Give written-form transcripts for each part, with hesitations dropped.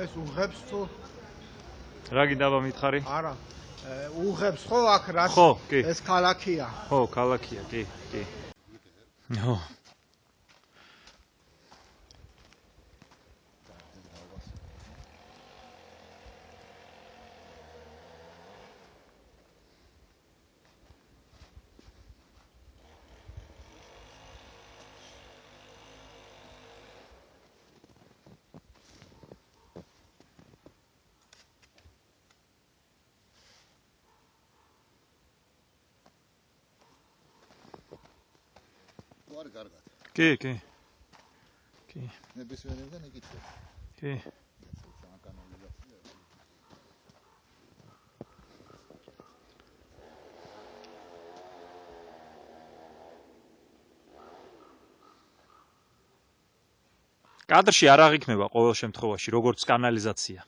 ეს უღებს თუ რა გინდა მითხარი? არა. უღებს ხო აქ რაც ეს ქალაქია. ხო, ქალაქია, კი. ნო. კი. ნებისმიერიდან იკითხება. კი. კადრში არ აღიქმება ყოველ შემთხვევაში როგორც კანალიზაცია.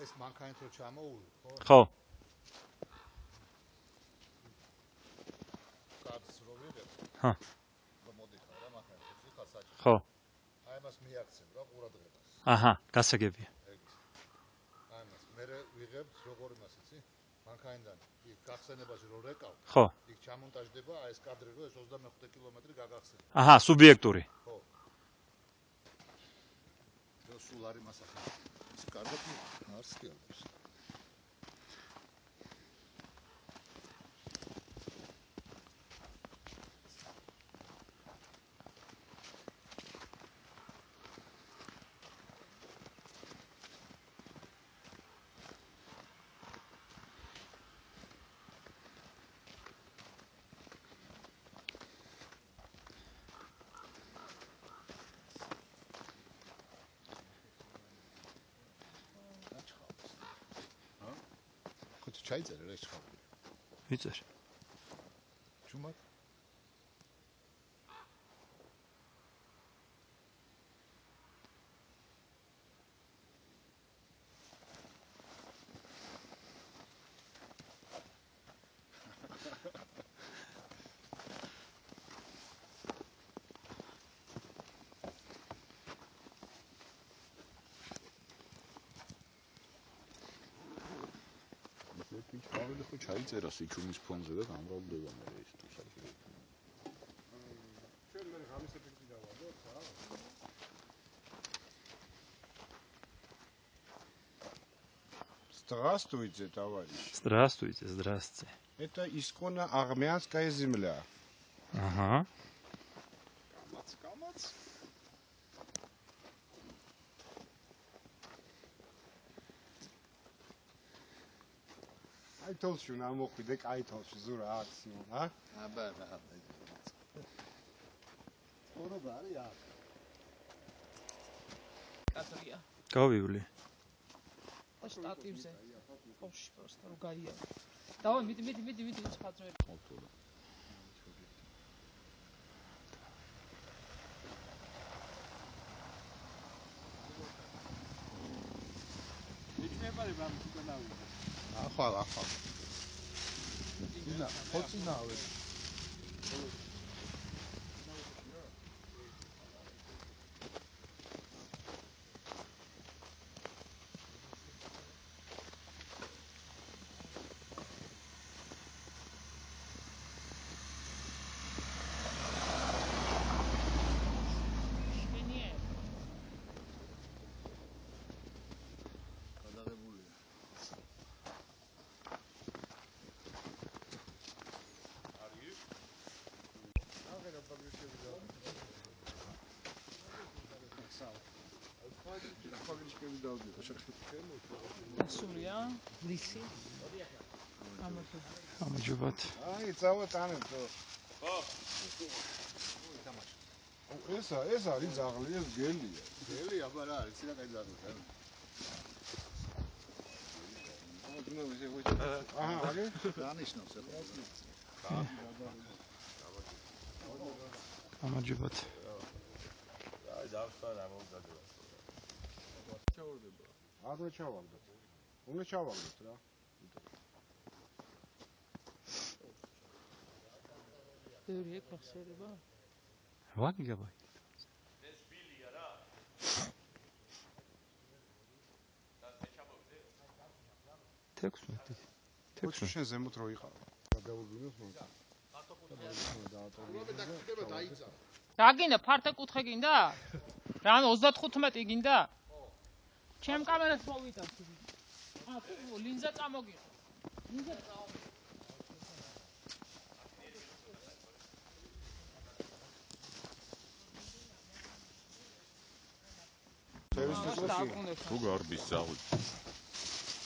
ეს მანქანით რო ჩამოული, ხო. კადრს რო ვიღებ. ჰა. მოდიხარ რა მანქანით, ხიხარ საჭირო. ხო. აი მას მიაქცევ რა ყურადღებას. აჰა, გასაგებია. ეგის. აი მას მე ვიღებ როგორ იმას იცი? მანქანიდან იქ გახსენებაში რო რეკავ. ხო. იქ ჩამონტაჟდება ეს კადრი რო ეს 25 კილომეტრი გაგახსენე. აჰა, სუბიექტური. ხო. რო სულ არის მასახი. ის კარგად არ სკიალებს. ჩაიწერე რა შეხვდა. ვიწერ. ჩუმად. ჩავიდე ხო ჩაიწერა სიჩუმის ფონზე და გამრავლდება მე ის თუ საჭირო. ჩვენ მე ღამის ეფექტი დავადოთ რა. Здравствуйте, товарищ. Здравствуйте. Это исконно армянская земля. Ага. Камац. I told you now მოხვიდე კაითოლში ზურა აქციო, ა? აბა. ხორობა არის აქ. კატრია. გავივლი. შტატივზე. ოშ, просто ругая. Давай, მიდი, ხაძველი. მიჩნევარი რამ უკანავია. ახალ. ინა, ხოცინავე. სულია, ლისი. ამჯობად. აი, წავატანებ თო. ხო. ეს არის ძაღლი, ეს გელია. გელი აბა რა არის, რა კაი ძაღლია. აჰა, აგე? რა ნიშნავს ახლა? ამჯობად. აი დავსვა რა მოგზადდება. ჩაურდება. აგრე ჩავაგდოთ. უნდა ჩავაგდოთ რა. ბევრი ეგ ხსერება? 8 გიგაბაიტი. ეს ბილია რა. და მეჩამოვიდე. 16. თექს შენ ზემოთ რო იყავ. გადავუგვინოს მოიწა. რა გინდა ფართო კუთხე გინდა? რა 35 გინდა? ჩემ კამერას მოვიტანთ. თუ ლინზა წამოგიღო. ლინზა თუ გარბის ზაღვი.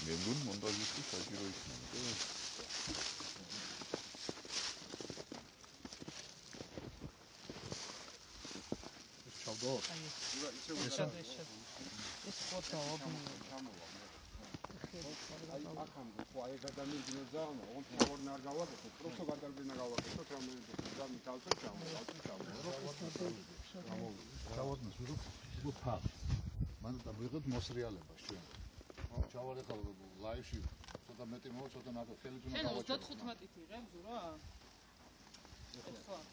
მე მგონი მონტაჟისტი საჭირო იქნება. ჩავდო. ეს ფოტო ობნიო. აქამდე ხო აი გადამიგინო ზაღვნა, ოღონდ ფავორნ არ გავაკეთე, პროსტო გადარბენა გავაკეთოთ რა მე ზამი თავზე ჩავაგნოს რო ფაქს. მან და ვიღოთ მოსრიალება ჩვენ. ჩავარ ახლა ლაივში ცოტა მეტი მოვა, ცოტა ნაკლი ხელით უნდა გავაჭრო. 35-ით იღებ ზურა?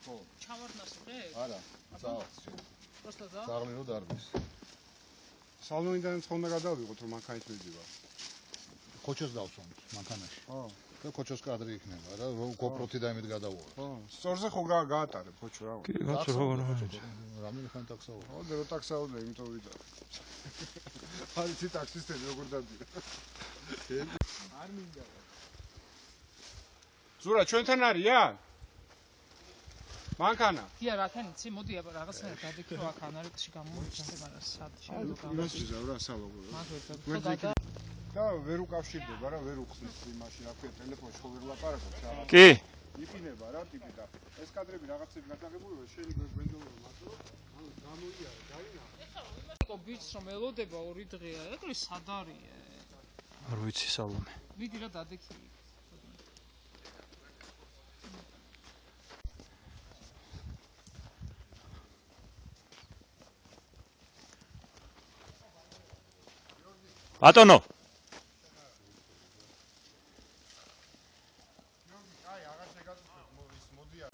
ხო. ჩავარდნას იღებ? არა, წავს შენ. პროსტო ზა? წაღლი რო დარბის. სალონიდანაც ხომ უნდა გადავიღოთ რომ მანქანით მიდივარ. ხოჩოს დავსვამთ მანქანაში. ხო. და ხოჩოს კადრი იქნება რა, გოპროთი და იმით გადავუვარ. ხო. სწორზე ხო გაატარებ ხოჩო რა. კი, გაცო როგორ რამდენი ხანი ტაქსაუდა? ხო, დრო ტაქსაუდა, იმიტომ ვიდა. ხალხი ტაქსისტები როგორ დადია. არ მინდა. ზურა ჩვენთან არია? მანქანა. დია რათან იცი, მოდი რაღაცნაირად გადიქრო აქ ანალიტში გამოვიჩინე, მაგრამ სად შეიძლება იმასიძა რა სალოგო. მაგალითად და ვერ უკავშირდება რა, ვერ უხსნის იმაში, რა ქვია, ტელეფონში ხო ვერ ლაპარაკობს რა. კი. იფინება რა ტიპი და ეს კადრები რაღაცები გადაღებულია, შენი გვენდობრო მარტო, ანუ გამოიარა, დაინახე. ეხლა იმასო ბიჭს რომ ელოდება 2 დღეა, ეგრე სად არია? არ ვიცი სალომე. მიდი რა დადექი. ბატონო. აი, აღარ შეგაწყვეტ, მოდია.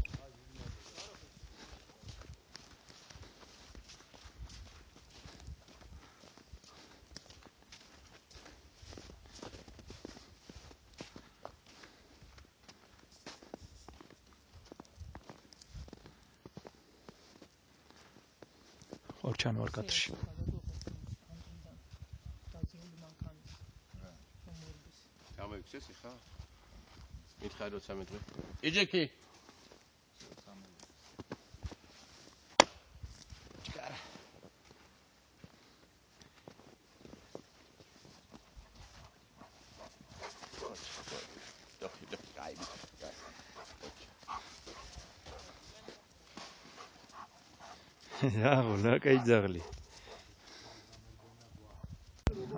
ორჩან ვარ კადრში. გამოვიქცეს ხა? მითხარი რომ 13 დღე. იჯექი. ჭკარა. დოქი, კაი. რა გოლა კაი ძაღლი.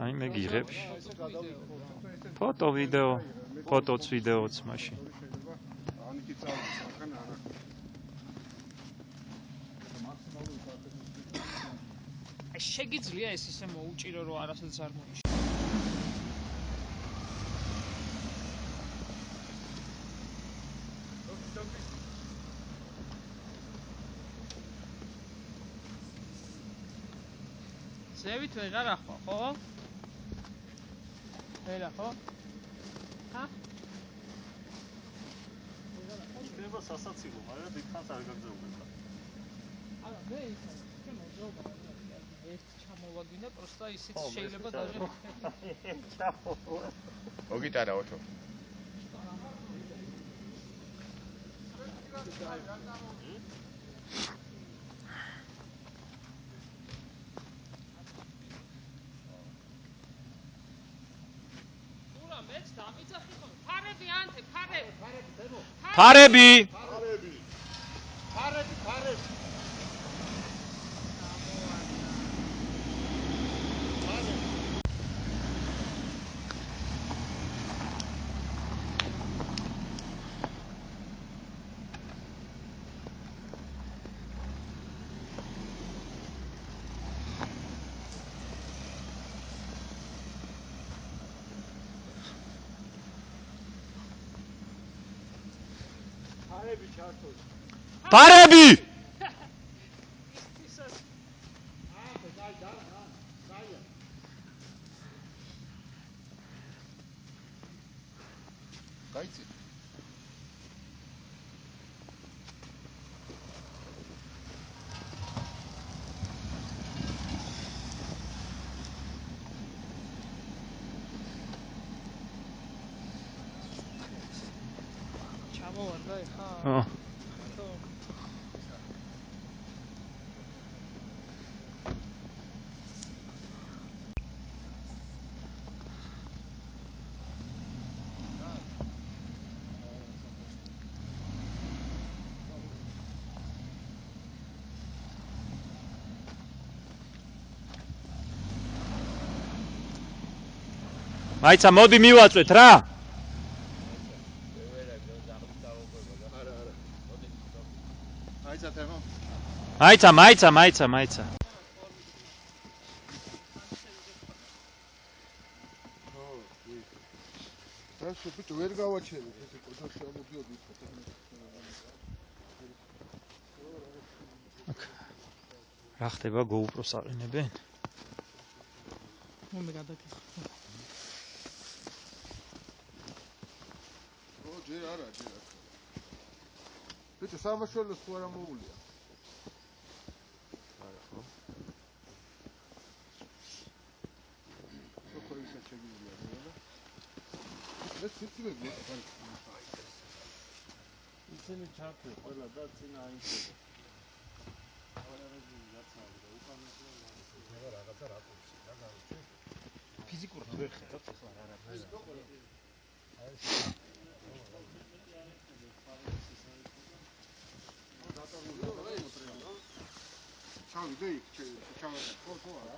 აი მე გიღებ. ფოტო ვიდეო, ფოტოც ვიდეოც მაშინ. ანიკი წავლის ახან არა. აი შეგიძლია ეს ისე მოუჭირო რომ არასოდეს არ მოიჭი. ზევით ვეღარ ახვა, ხო? ელა, ხო? ჰა? იქნება სასაცილო, მაგრამ დიდხანს არ გაგზავნებდა. არა, მე ისე მოძრაობა ერთ ჩამოვაგინა, პროსტა ისიც შეიძლება დაჟე. მოგიტარა ოთო. ფარები. ბარები! გაიცი. ჩამოვარდა ეხა. მაიცა მოდი მივაწვეთ რა. აიცა თემო. მაიცა. და შუბიტ ვერ გავაჩერეთ ეს კოთა შემოდიოდი ხო. რა ხდება GoPro-ს აყენებენ? მომე გადაკითხე. ჯერ არა. ბიჭო სამაშველოს თუ არა მოულია. არა ხო? სოფელი საჩეგილია რა. ეს სიცივე გოთარ. ისინი ჩართვე ყველა და წინა აინტერესებს. ფიზიკურად ვერ ხედავთ ახლა რა. ჩავიდე იქ, ჩავიდე. ხო არა.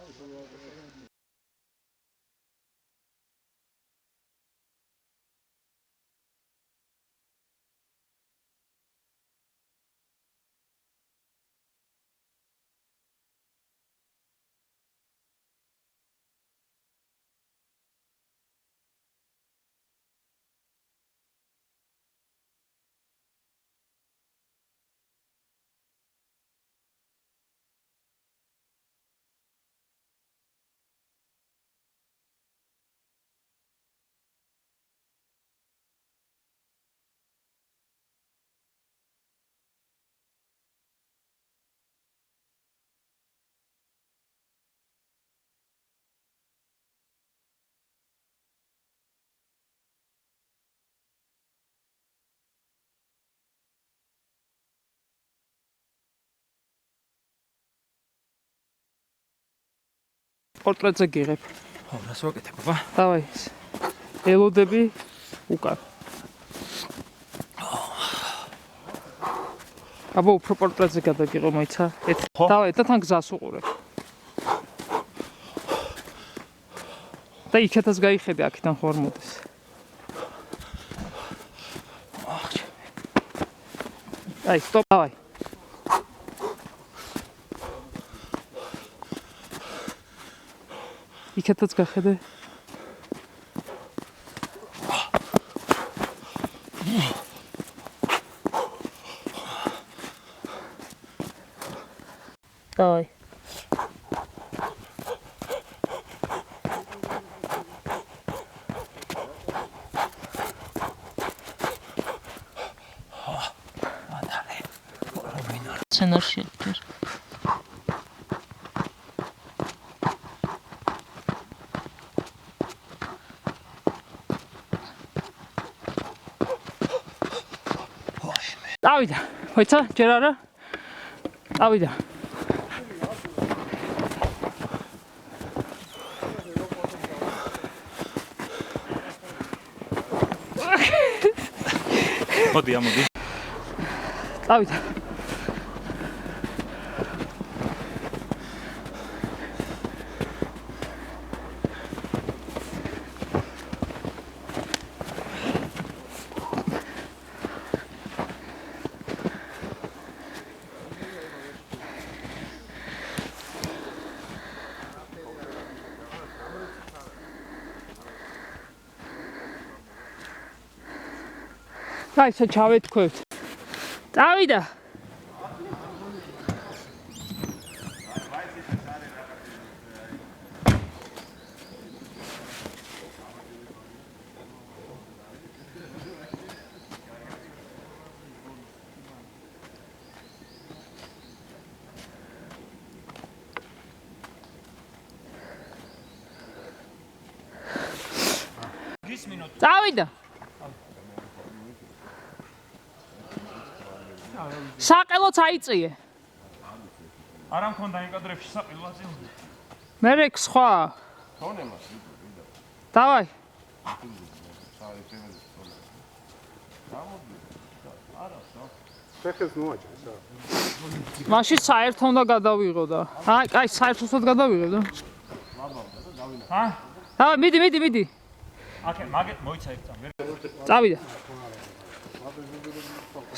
პორტრეტზე გიღებ. ხო, რას ვაკეთებ, აბა? დავაი. ელოდები უკან. აბა უფრო პორტრეტზე გადაგიღო მაიცა. დავაი, და თან გზას უყურე. და იქეთაც გაიხედე აქედან ხო არ მოდის. აი, სტოპ, დავაი. იქეთაც გახედე. დავაი. სცენარში ეს დავიდა, მოიცა, ჯერ არა? დავიდა. მოდი, ამოდი. დავიდა. აი, ჩავეთქვევთ. წავიდა. წავიდა. საყელოც აიწიე. არა მქონდა იმ კადრებში საყელო აწილდი. მერე სხვა. თონემას. დავაი. ფეხებს მოაჭრეს რა. მაშინ საერთო უნდა გადავიღო და. აი, საერთოდ გადავიღებ და. ჰა? დავაი, მიდი. აკე, მაგეთ მოიცა ერთ წამ. წავიდა.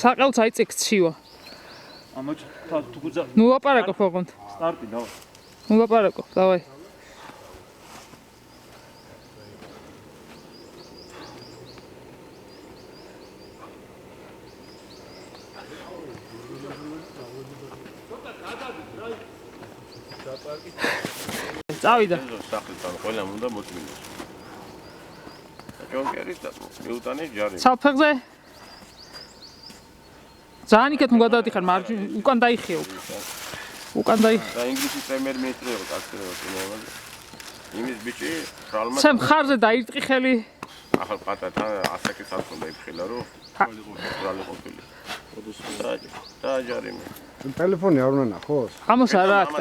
საყელოც აიწიე ქცივა. ამოჭ თუ გუძა ნუ ლაპარაკობ ოღონდ. სტარტი დავა. ნუ ლაპარაკობ, დავაი. წავიდა. სახლიდან ყველა უნდა მოწმინოს. ჯონკერის და მიუტანე ჯარი. საფეხზე. ძალიან იქეთ უნდა გადავდიხარ მარჯვნივ, უკან დაიხიო. უკან დაიხიო. და ინგლისის პრემიერ-მინისტრი იყო კაცრევა. იმის ბიჭი ფრალმა სამ ხარზე დაირტყი ხელი. ახალ პატათან ასაკის ახლა იფხილა რომ ფრალი ყოფილი. და ჯარი მე. ტელეფონი არ უნდა ნახოს? ამას არა აქვს.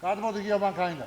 გადმოდი გიაბან კაინდა.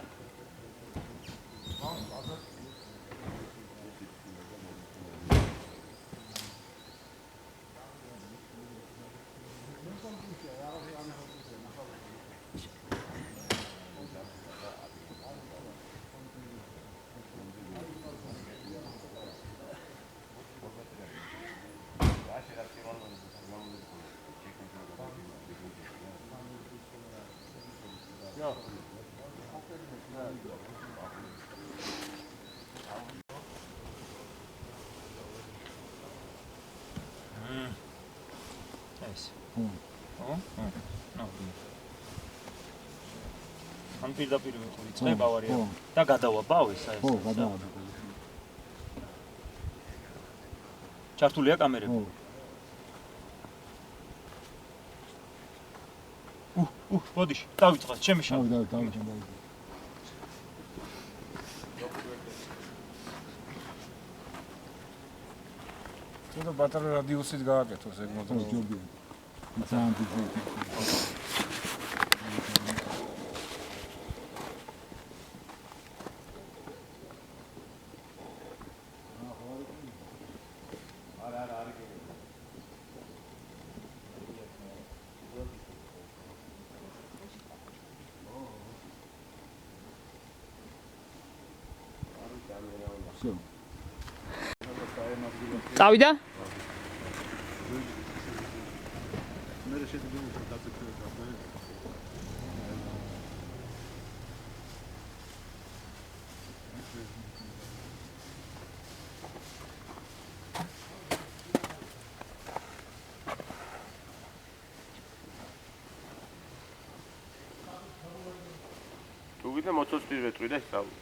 ამ პირდაპირ ვიყავი წება ვარია და გადავაბავე საერთოდ. ხო, გადავაბავე. ჩართულია კამერები. ბოდიში, დავიწყოთ, ჩემი შავი. დავიწყოთ. ცოტა ბატარეა რადიუსით გააკეთოს ეგ მოძრაობა. ჯობია. ძალიან დიდი. წავიდა? თუ გინდა მოცოცი ვეტყვი და ისწავლო.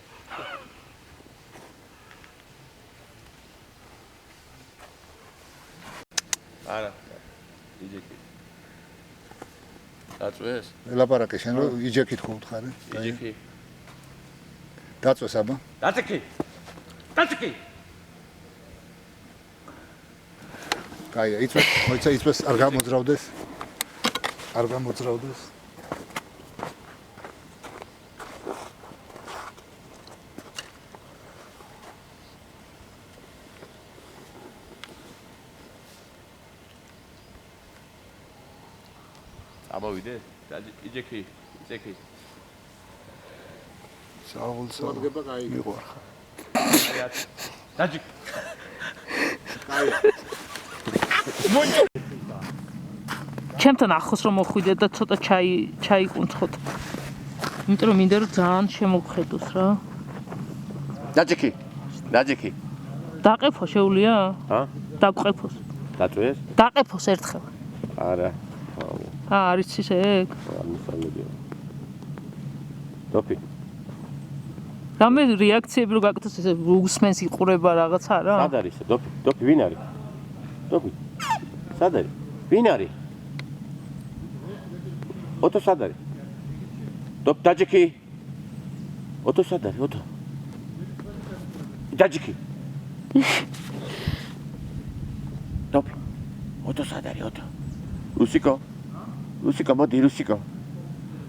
არა. იჯეკი. დაწვეს? ელაპარაკე შენ რომ იჯეკით ხო უთხარი? იჯეკი. დაწვეს აბა? დაწიკი. კაია, იწვეს, არ გამოძრავდეს. ამოვიდე? იჯეკი. საუბრს მოგება კაი. მიყვარხარ. დაჯიკ. ჩემთან ახლოს რომ მოხვიდეთ და ცოტა ჩაიკუნცხოთ. იმიტომ რომ მინდა რომ ძალიან შემოგხედოს რა. დაჯიკი. დაჯიქი. დაყეფო შეუულია? ჰა? დაყეფოს. დაწვეს? დაყეფოს ერთხელ. არა. არის ისე ეგ? აღმოსავლეთია. დოფი. რამე რეაქციები რო გაკეთოს ესე უსმენს იყურება რაღაცა რა? სად არის? დოფი ვინ არის? დოფი. სად არის? ვინ არის? ოტო სად არის? დოფ დაჯიქი. ოტო სად არის? ოტო. დაჯიქი. დოფი. ოტო სად არის? ოტო. რუსიკო მოდი რუსიკო.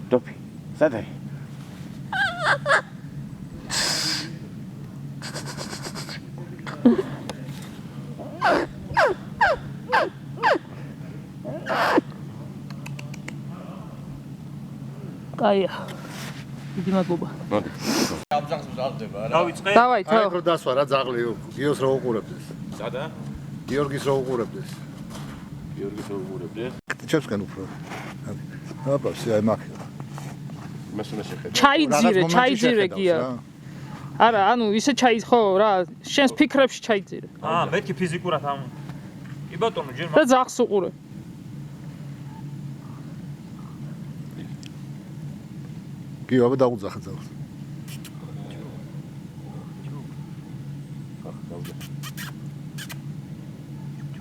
დოფი. სად არის? კაია. დიდი მადლობა. აბზანს მზადდება რა. დავიწყე. დავაი თო. აი ხო დასვა რა ძაღლი გიოს რო უყურებდეს. სადა? გიორგის რო უყურებდეს. გიორგის რო უყურებდეს? ჩემსკენ უფრო. აბა, აი მაგ. მასუნა შეხედა. ჩაიძირე გია. არა, ანუ ისე ხო რა, შენს ფიქრებში ჩაიძირე. მეთქი ფიზიკურად ამ. კი ბატონო, ჯერ და ძაღლს უყურე. გიო, აბა დაუძახე ძაღლს.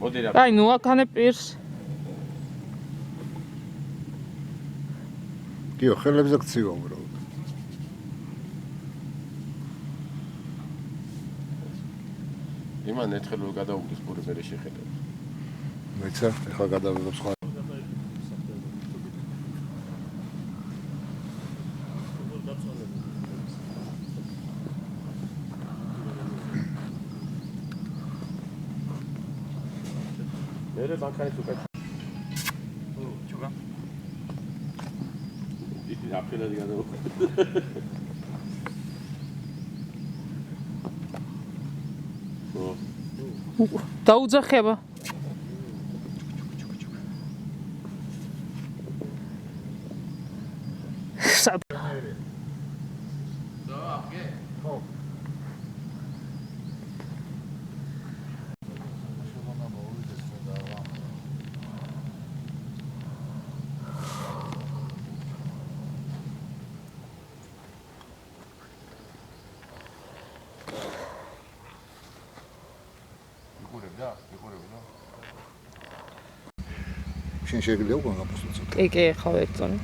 მოდი რა. აი, ნუ აქანე პირს. გიო, ხელებზე გცივა უბრალოდ. იმან ერთხელ რომ გადაუგდეს პური მე შეხედა. მეცა, ახლა გადავიღებ სხვა. მერე ბანკანის უკეთ. ჩუგა. ისე აფრენად გადაუგდეს. დაუძახება. სად შენ შეგიძლია უკვე გაფოსტო ცოტა. კი, ხო ეგწონი.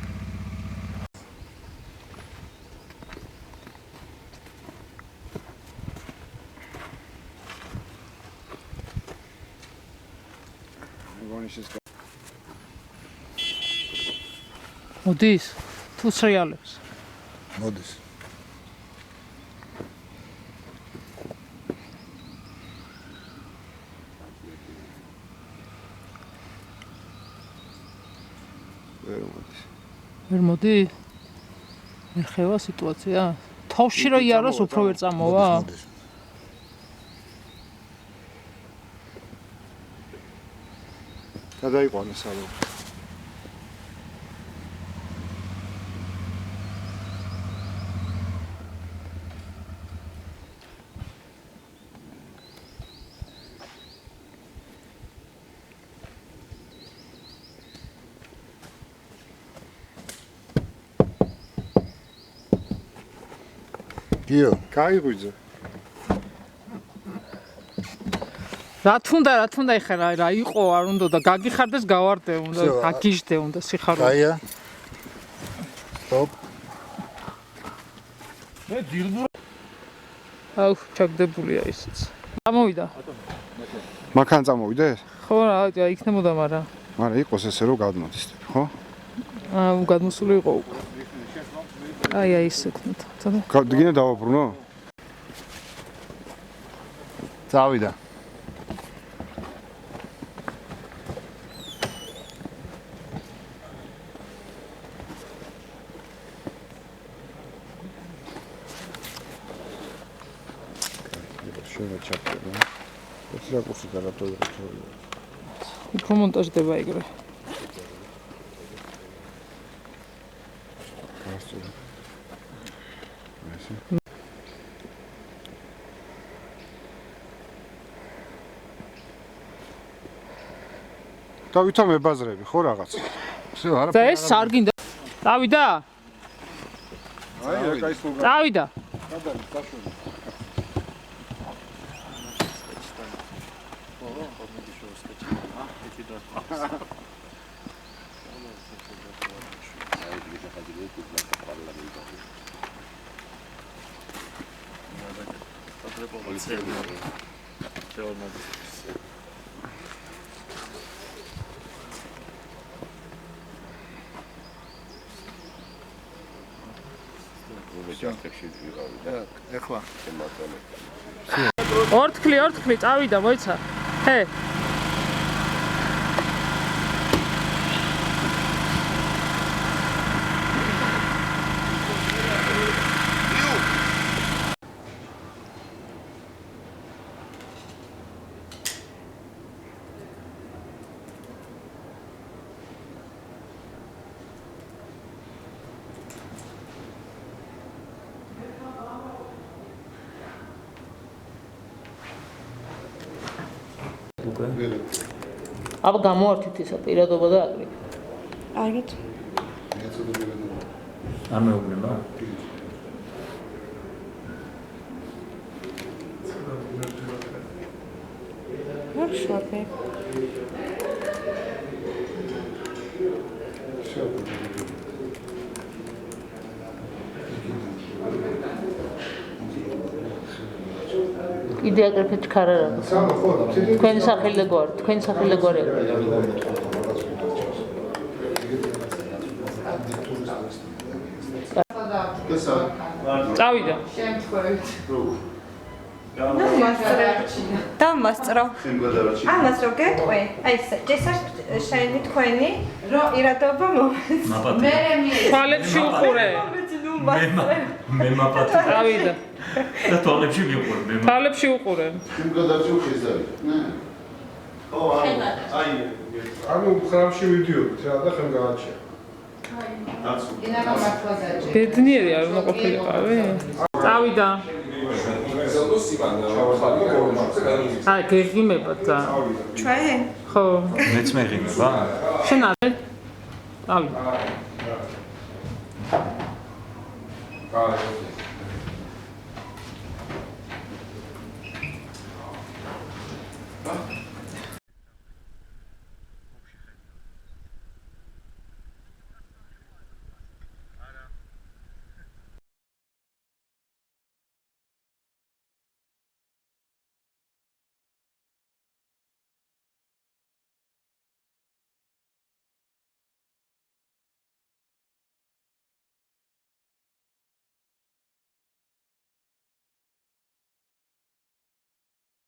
მოდის? თუ სრიალებს. მოდის. ვერ მოდი? ვერ ხევა სიტუაცია? თავში რა იაროს უფრო ვერ წამოვა? გადაიყვანე სალო. გიო, გაიღვიძე. რა თუნდა ეხლა რა იყო არ უნდა და გაგიხარდეს გავარდე უნდა გაგიჟდე უნდა სიხარულით. კაია. სტოპ. მე დილბურ აუ ჩაგდებულია ისიც. წამოვიდა. მაქან წამოვიდე? ხო რა იქნებოდა მაგრამ. მაგრამ იყოს ესე რომ გადმოდის, ხო? გადმოსული იყო უკვე. აი ისე ქნით. გინდა დავაბრუნო? წავიდა. რა კურსი გადავტოვე. უფრო მონტაჟდება ეგრე. დავითო მებაზრები ხო რაღაც. всё, არა. და ეს არ გინდა. დავიდა? აი, რა кай სულ. დავიდა. გადალი, დაშვები. ეხლა ორთქლი, წავიდა, მოიცა. ჰე. აბა გამოართით ისა პირადობა და აკრი. კარგით. არ მეუბნება? არ შევაფე. კიდე აკრიფე ჩქარა რა. თქვენი სახელი და გვარი, თქვენი სახელი და გვარი. წავიდა. დამასწრო. ამას რო გეტყვი, აი ეს შენი თქვენი ირადობა მომეც. მე თვალებში უყურე. მე მაპატი. წავიდა. და თვალებში მიყურე მე. თვალებში უყურე. სიმღადარჩი ხიზარი. ხო, აი. ანუ ხრამში ვიდიოებით რა და ხემ გააჩია. ბედნიერი არ უნდა ყოფილიყავი? წავიდა. აი, გეღიმება და. ჩვენ? ხო. მეც მეღიმება? შენ არ? წავიდა. კაი.